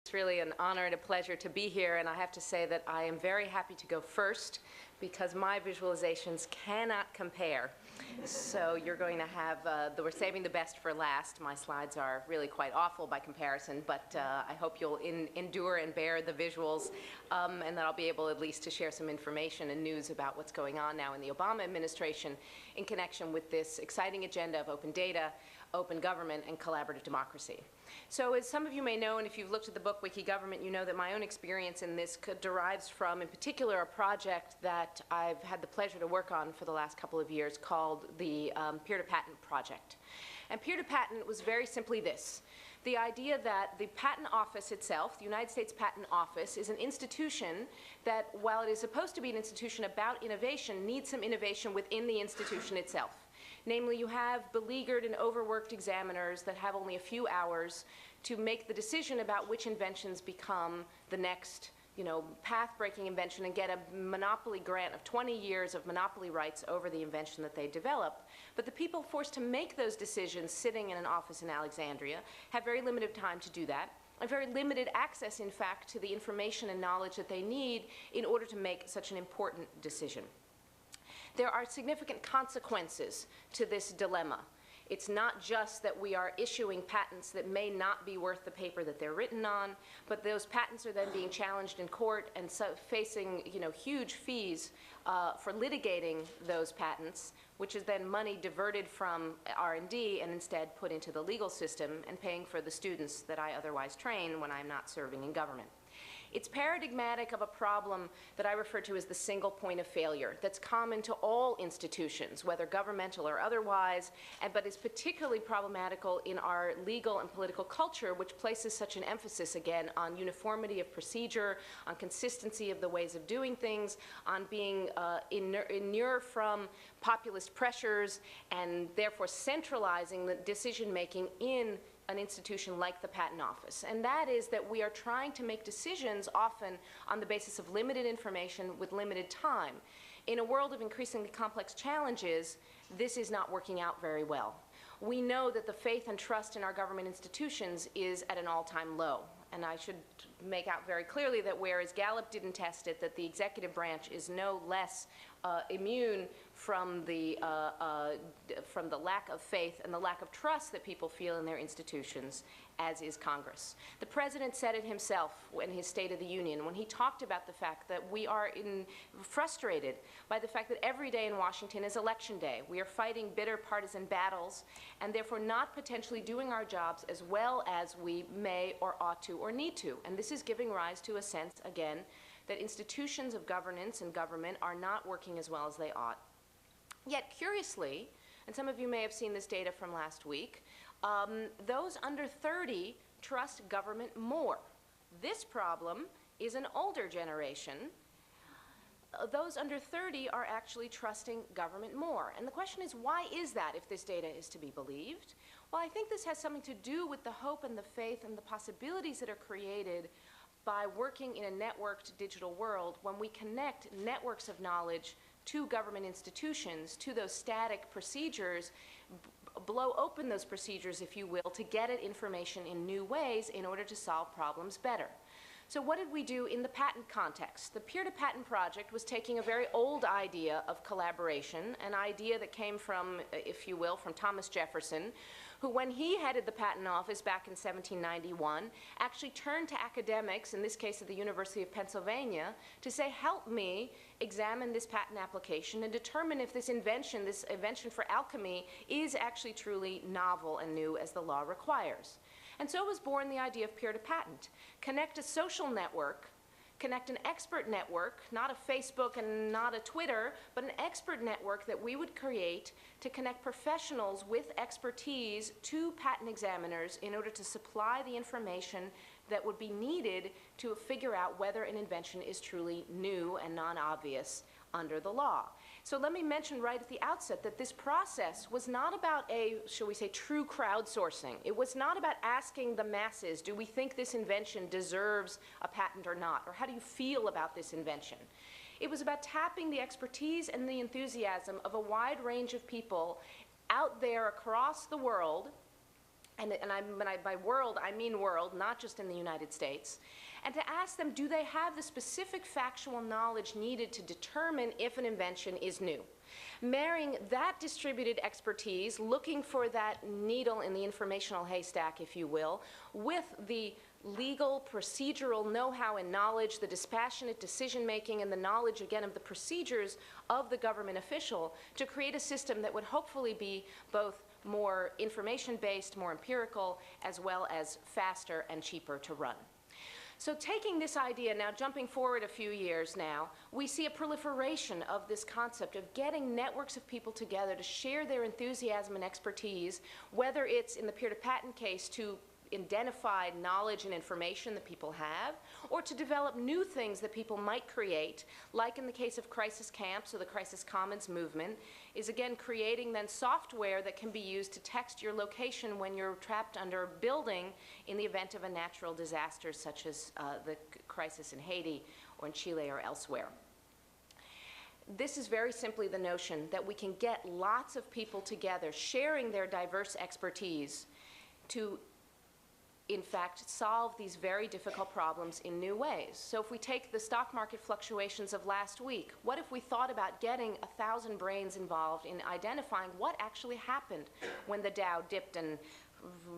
It's really an honor and a pleasure to be here, and I have to say that I am very happy to go first because my visualizations cannot compare. So you're going to have, we're saving the best for last. My slides are really quite awful by comparison, but I hope you'll endure and bear the visuals, and that I'll be able at least to share some information and news about what's going on now in the Obama administration in connection with this exciting agenda of open data, open government, and collaborative democracy. So as some of you may know, and if you've looked at the book Wiki Government, you know that my own experience in this derives from, in particular, a project that I've had the pleasure to work on for the last couple of years called the Peer-to-Patent Project. And peer-to-patent was very simply this: the idea that the Patent Office itself, the United States Patent Office, is an institution that, while it is supposed to be an institution about innovation, needs some innovation within the institution itself. Namely, you have beleaguered and overworked examiners that have only a few hours to make the decision about which inventions become the next, path-breaking invention and get a monopoly grant of 20 years of monopoly rights over the invention that they develop. But the people forced to make those decisions sitting in an office in Alexandria have very limited time to do that, and very limited access, in fact, to the information and knowledge that they need in order to make such an important decision. There are significant consequences to this dilemma. It's not just that we are issuing patents that may not be worth the paper that they're written on, but those patents are then being challenged in court and so facing huge fees for litigating those patents, which is then money diverted from R&D and instead put into the legal system and paying for the students that I otherwise train when I'm not serving in government. It's paradigmatic of a problem that I refer to as the single point of failure that's common to all institutions, whether governmental or otherwise, but is particularly problematical in our legal and political culture, which places such an emphasis, again, on uniformity of procedure, on consistency of the ways of doing things, on being inure from populist pressures, and therefore centralizing the decision-making in an institution like the Patent Office. And that is that we are trying to make decisions often on the basis of limited information with limited time. In a world of increasingly complex challenges, this is not working out very well. We know that the faith and trust in our government institutions is at an all-time low. And I should make out very clearly that whereas Gallup didn't test it, that the executive branch is no less immune from the lack of faith and the lack of trust that people feel in their institutions, as is Congress. The President said it himself in his State of the Union when he talked about the fact that we are frustrated by the fact that every day in Washington is Election Day. We are fighting bitter partisan battles and therefore not potentially doing our jobs as well as we may or ought to or need to. And this is giving rise to a sense, again, that institutions of governance and government are not working as well as they ought. Yet, curiously, and some of you may have seen this data from last week, those under 30 trust government more. This problem is an older generation. Those under 30 are actually trusting government more. And the question is, why is that if this data is to be believed? Well, I think this has something to do with the hope and the faith and the possibilities that are created by working in a networked digital world when we connect networks of knowledge to government institutions, to those static procedures, blow open those procedures, if you will, to get at information in new ways in order to solve problems better. So what did we do in the patent context? The Peer-to-Patent Project was taking a very old idea of collaboration, an idea that came from, if you will, from Thomas Jefferson, who, when he headed the Patent Office back in 1791, actually turned to academics, in this case at the University of Pennsylvania, to say, help me examine this patent application and determine if this invention for alchemy, is actually truly novel and new as the law requires. And so was born the idea of peer-to-patent. Connect a social network, connect an expert network, not a Facebook and not a Twitter, but an expert network that we would create to connect professionals with expertise to patent examiners in order to supply the information that would be needed to figure out whether an invention is truly new and non-obvious under the law. So let me mention right at the outset that this process was not about a, shall we say, true crowdsourcing. It was not about asking the masses, do we think this invention deserves a patent or not? Or how do you feel about this invention? It was about tapping the expertise and the enthusiasm of a wide range of people out there across the world By world, I mean world, not just in the United States, and to ask them, do they have the specific factual knowledge needed to determine if an invention is new? Marrying that distributed expertise, looking for that needle in the informational haystack, if you will, with the legal, procedural know-how and knowledge, the dispassionate decision-making, and the knowledge, again, of the procedures of the government official to create a system that would hopefully be both more information-based, more empirical, as well as faster and cheaper to run. So taking this idea, now jumping forward a few years now, we see a proliferation of this concept of getting networks of people together to share their enthusiasm and expertise, whether it's in the peer-to-patent case to identify knowledge and information that people have, or to develop new things that people might create, like in the case of crisis camps or the crisis commons movement, is again creating then software that can be used to text your location when you're trapped under a building in the event of a natural disaster such as the crisis in Haiti or in Chile or elsewhere. This is very simply the notion that we can get lots of people together sharing their diverse expertise to in fact, solve these very difficult problems in new ways. So if we take the stock market fluctuations of last week, what if we thought about getting 1,000 brains involved in identifying what actually happened when the Dow dipped and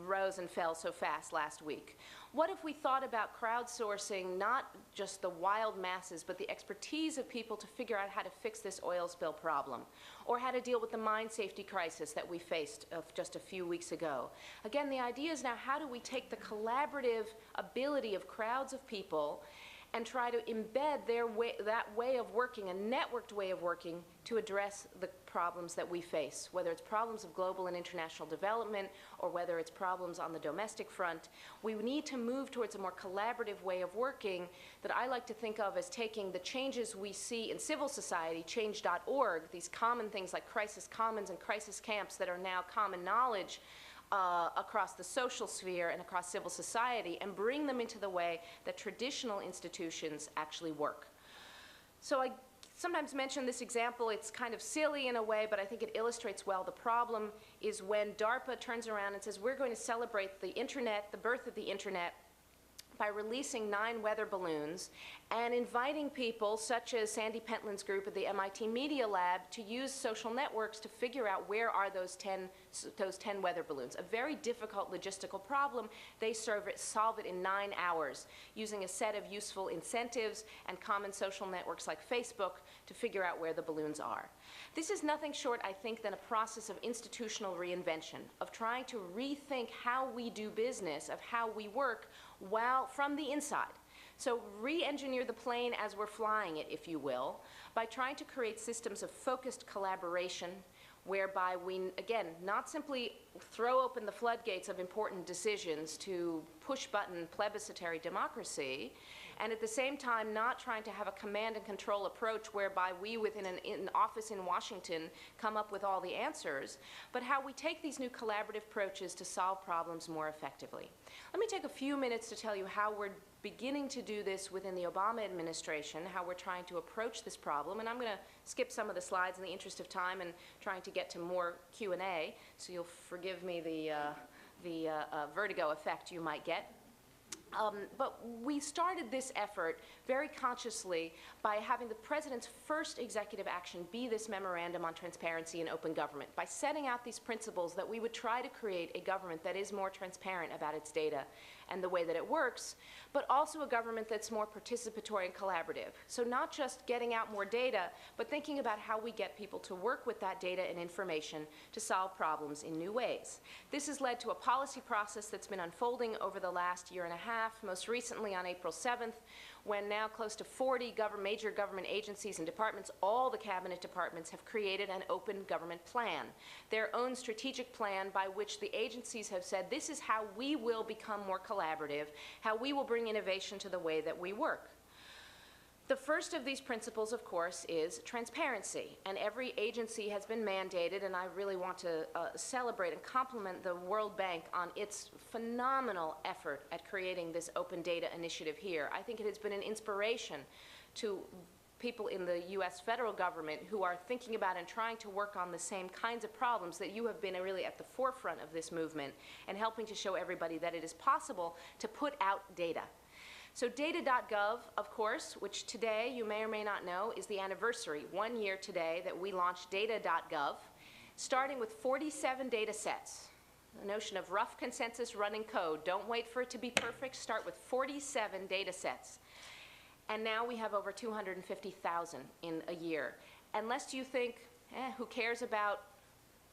rose and fell so fast last week? What if we thought about crowdsourcing not just the wild masses, but the expertise of people to figure out how to fix this oil spill problem, or how to deal with the mine safety crisis that we faced just a few weeks ago? Again, the idea is now, how do we take the collaborative ability of crowds of people and try to embed that way of working, a networked way of working, to address the problems that we face, whether it's problems of global and international development or whether it's problems on the domestic front. We need to move towards a more collaborative way of working that I like to think of as taking the changes we see in civil society, change.org, these common things like crisis commons and crisis camps that are now common knowledge across the social sphere and across civil society, and bring them into the way that traditional institutions actually work. So I sometimes mention this example. It's kind of silly in a way, but I think it illustrates well the problem is when DARPA turns around and says, we're going to celebrate the internet, the birth of the internet, by releasing 9 weather balloons and inviting people such as Sandy Pentland's group at the MIT Media Lab to use social networks to figure out where are those 10 weather balloons. A very difficult logistical problem. They solve it in 9 hours using a set of useful incentives and common social networks like Facebook to figure out where the balloons are. This is nothing short, I think, than a process of institutional reinvention, of trying to rethink how we do business, of how we work, while from the inside. So re-engineer the plane as we're flying it, if you will, by trying to create systems of focused collaboration whereby we, again, not simply throw open the floodgates of important decisions to push-button plebiscitary democracy, and at the same time not trying to have a command and control approach whereby we within an office in Washington come up with all the answers, but how we take these new collaborative approaches to solve problems more effectively. Let me take a few minutes to tell you how we're beginning to do this within the Obama administration, how we're trying to approach this problem, and I'm going to skip some of the slides in the interest of time and trying to get to more Q&A, so you'll forgive me the vertigo effect you might get. But we started this effort very consciously by having the President's first executive action be this memorandum on transparency and open government, by setting out these principles that we would try to create a government that is more transparent about its data and the way that it works, but also a government that's more participatory and collaborative. So not just getting out more data, but thinking about how we get people to work with that data and information to solve problems in new ways. This has led to a policy process that's been unfolding over the last year and a half, most recently on April 7th, when now close to 40 major government agencies and departments, all the cabinet departments, have created an open government plan, their own strategic plan by which the agencies have said, this is how we will become more collaborative, how we will bring innovation to the way that we work. The first of these principles, of course, is transparency, and every agency has been mandated, and I really want to celebrate and compliment the World Bank on its phenomenal effort at creating this open data initiative here. I think it has been an inspiration to people in the U.S. federal government who are thinking about and trying to work on the same kinds of problems, that you have been really at the forefront of this movement and helping to show everybody that it is possible to put out data. So data.gov, of course, which today you may or may not know is the anniversary, 1 year today, that we launched data.gov, starting with 47 data sets. The notion of rough consensus running code. Don't wait for it to be perfect. Start with 47 data sets. And now we have over 250,000 in a year. Unless you think, who cares about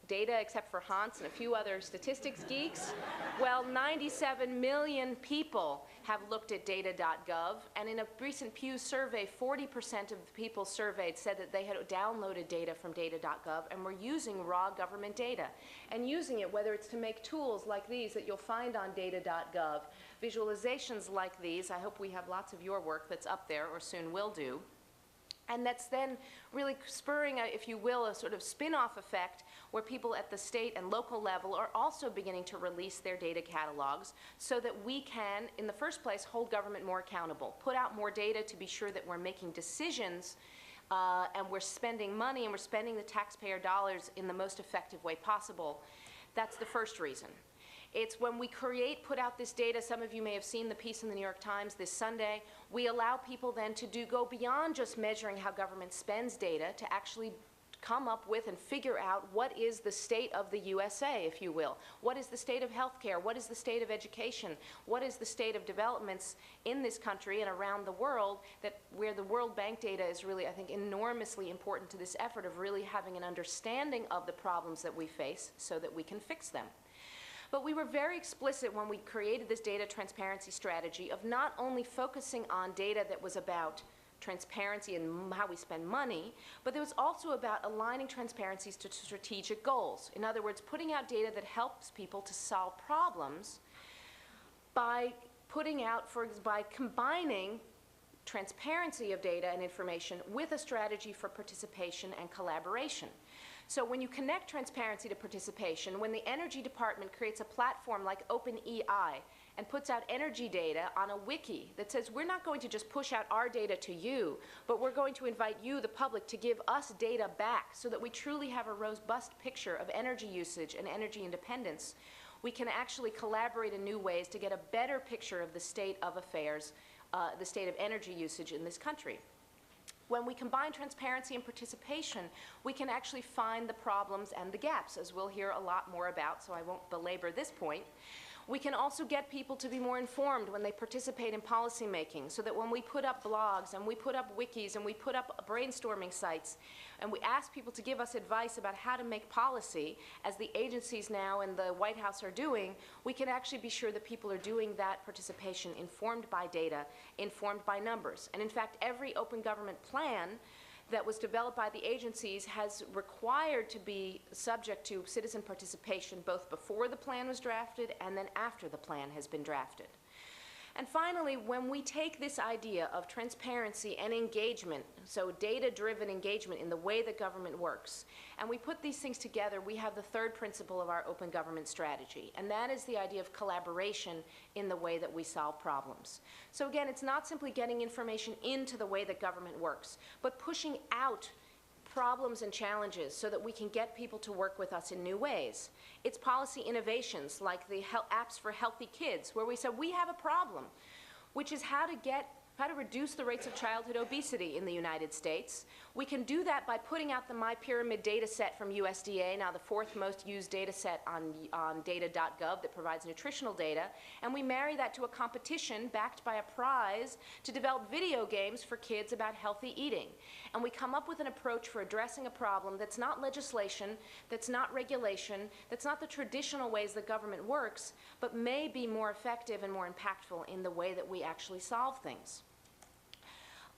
data except for Hans and a few other statistics geeks? Well, 97 million people have looked at data.gov, and in a recent Pew survey, 40% of the people surveyed said that they had downloaded data from data.gov and were using raw government data, and using it, whether it's to make tools like these that you'll find on data.gov, visualizations like these. I hope we have lots of your work that's up there, or soon will do. And that's then really spurring, if you will, a sort of spin-off effect where people at the state and local level are also beginning to release their data catalogs so that we can, in the first place, hold government more accountable, put out more data to be sure that we're making decisions and we're spending money and we're spending the taxpayer dollars in the most effective way possible. That's the first reason. It's when we put out this data, some of you may have seen the piece in the New York Times this Sunday, we allow people then to go beyond just measuring how government spends data to actually come up with and figure out what is the state of the USA, if you will. What is the state of healthcare? What is the state of education? What is the state of developments in this country and around the world, where the World Bank data is really, I think, enormously important to this effort of really having an understanding of the problems that we face so that we can fix them. But we were very explicit when we created this data transparency strategy of not only focusing on data that was about transparency and how we spend money, but it was also about aligning transparencies to strategic goals. In other words, putting out data that helps people to solve problems by combining transparency of data and information with a strategy for participation and collaboration. So when you connect transparency to participation, when the Energy Department creates a platform like OpenEI and puts out energy data on a wiki that says we're not going to just push out our data to you, but we're going to invite you, the public, to give us data back so that we truly have a robust picture of energy usage and energy independence, we can actually collaborate in new ways to get a better picture of the state of affairs, the state of energy usage in this country. When we combine transparency and participation, we can actually find the problems and the gaps, as we'll hear a lot more about, so I won't belabor this point. We can also get people to be more informed when they participate in policy making, so that when we put up blogs and we put up wikis and we put up brainstorming sites and we ask people to give us advice about how to make policy, as the agencies now and the White House are doing, we can actually be sure that people are doing that participation informed by data, informed by numbers. And in fact, every open government plan that was developed by the agencies has required to be subject to citizen participation both before the plan was drafted and then after the plan has been drafted. And finally, when we take this idea of transparency and engagement, so data-driven engagement in the way that government works, and we put these things together, we have the third principle of our open government strategy, and that is the idea of collaboration in the way that we solve problems. So again, it's not simply getting information into the way that government works, but pushing out problems and challenges so that we can get people to work with us in new ways. It's policy innovations like the apps for healthy kids, where we said we have a problem, which is how to reduce the rates of childhood obesity in the United States. We can do that by putting out the MyPyramid data set from USDA, now the fourth most used data set on data.gov that provides nutritional data, and we marry that to a competition backed by a prize to develop video games for kids about healthy eating. And we come up with an approach for addressing a problem that's not legislation, that's not regulation, that's not the traditional ways that government works, but may be more effective and more impactful in the way that we actually solve things.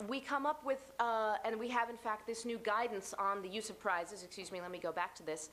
We come up with, and we have in fact this new guidance on the use of prizes, let me go back to this,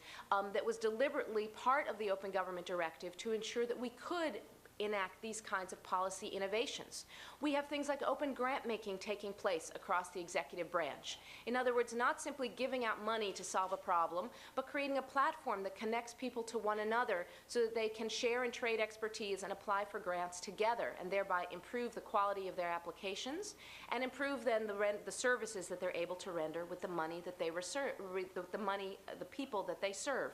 that was deliberately part of the Open Government Directive to ensure that we could enact these kinds of policy innovations. We have things like open grant making taking place across the executive branch. In other words, not simply giving out money to solve a problem, but creating a platform that connects people to one another so that they can share and trade expertise and apply for grants together, and thereby improve the quality of their applications and improve then the services that they're able to render with the money that they the people that they serve.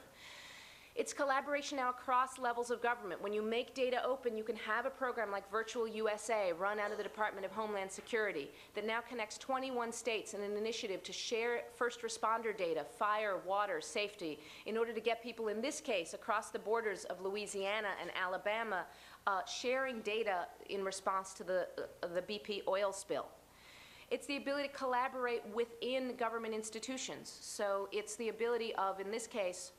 It's collaboration now across levels of government. When you make data open, you can have a program like Virtual USA run out of the Department of Homeland Security that now connects 21 states in an initiative to share first responder data, fire, water, safety, in order to get people, in this case, across the borders of Louisiana and Alabama, sharing data in response to the BP oil spill. It's the ability to collaborate within government institutions. So it's the ability of, in this case,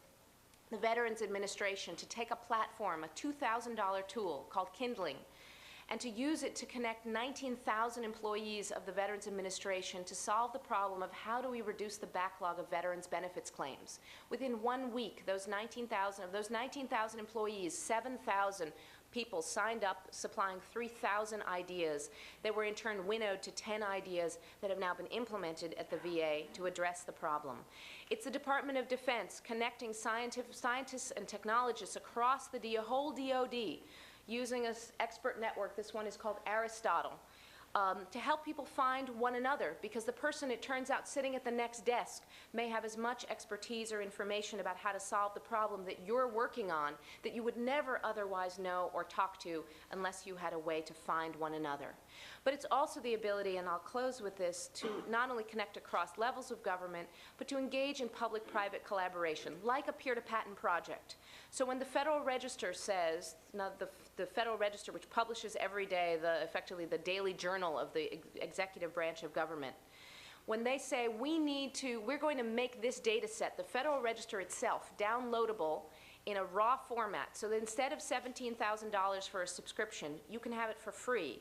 the Veterans Administration to take a platform, a $2,000 tool called Kindling, and to use it to connect 19,000 employees of the Veterans Administration to solve the problem of how do we reduce the backlog of veterans benefits claims. Within 1 week, of those 19,000 employees, 7,000 people signed up, supplying 3,000 ideas that were in turn winnowed to 10 ideas that have now been implemented at the VA to address the problem. It's the Department of Defense connecting scientists and technologists across the whole DoD using an expert network. This one is called Aristotle. To help people find one another, because the person, it turns out, sitting at the next desk may have as much expertise or information about how to solve the problem that you're working on that you would never otherwise know or talk to unless you had a way to find one another. But it's also the ability, and I'll close with this, to not only connect across levels of government, but to engage in public-private collaboration, like a peer-to-patent project. So when the Federal Register says, the Federal Register, which publishes every day, effectively the daily journal of the executive branch of government, when they say we're going to make this data set, the Federal Register itself, downloadable in a raw format, so that instead of $17,000 for a subscription, you can have it for free.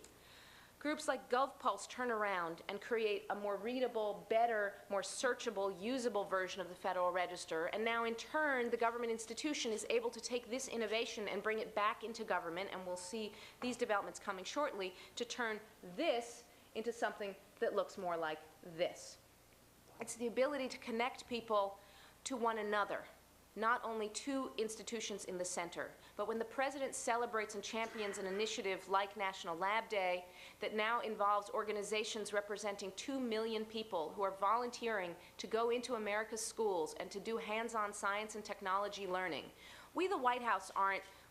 Groups like GovPulse turn around and create a more readable, better, more searchable, usable version of the Federal Register, and now in turn the government institution is able to take this innovation and bring it back into government, and we'll see these developments coming shortly, to turn this into something that looks more like this. It's the ability to connect people to one another, not only two institutions in the center, but when the President celebrates and champions an initiative like National Lab Day that now involves organizations representing 2 million people who are volunteering to go into America's schools and to do hands-on science and technology learning. We, the White House,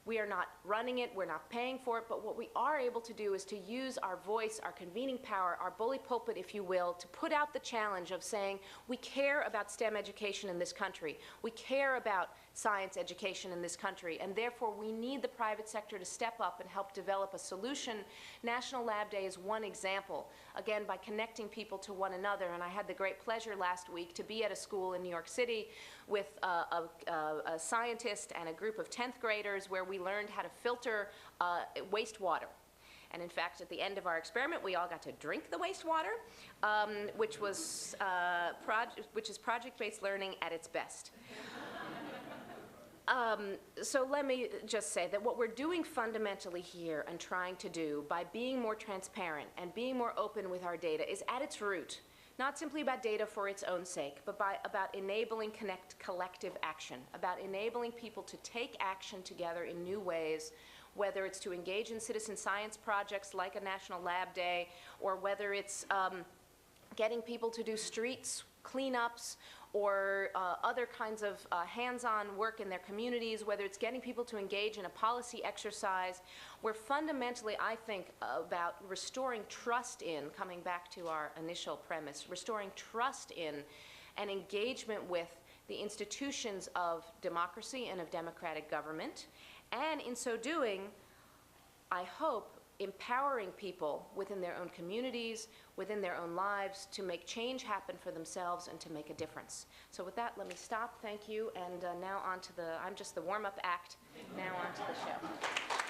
we are not running it, we're not paying for it, but what we are able to do is to use our voice, our convening power, our bully pulpit, if you will, to put out the challenge of saying we care about STEM education in this country, we care about science education in this country, and therefore we need the private sector to step up and help develop a solution. National Lab Day is one example, again, by connecting people to one another, and I had the great pleasure last week to be at a school in New York City with a scientist and a group of 10th graders where we learned how to filter wastewater. And in fact, at the end of our experiment, we all got to drink the wastewater, which is project-based learning at its best. So let me just say that what we're doing fundamentally here and trying to do by being more transparent and being more open with our data is at its root not simply about data for its own sake, but about enabling collective action, about enabling people to take action together in new ways, whether it's to engage in citizen science projects like a National Lab Day, or whether it's getting people to do streets cleanups or other kinds of hands-on work in their communities, whether it's getting people to engage in a policy exercise. We're fundamentally, I think, about restoring trust in, coming back to our initial premise, restoring trust in and engagement with the institutions of democracy and of democratic government, and in so doing, I hope, empowering people within their own communities, within their own lives, to make change happen for themselves and to make a difference. So with that, let me stop. Thank you. And now on to I'm just the warm-up act. Now on to the show.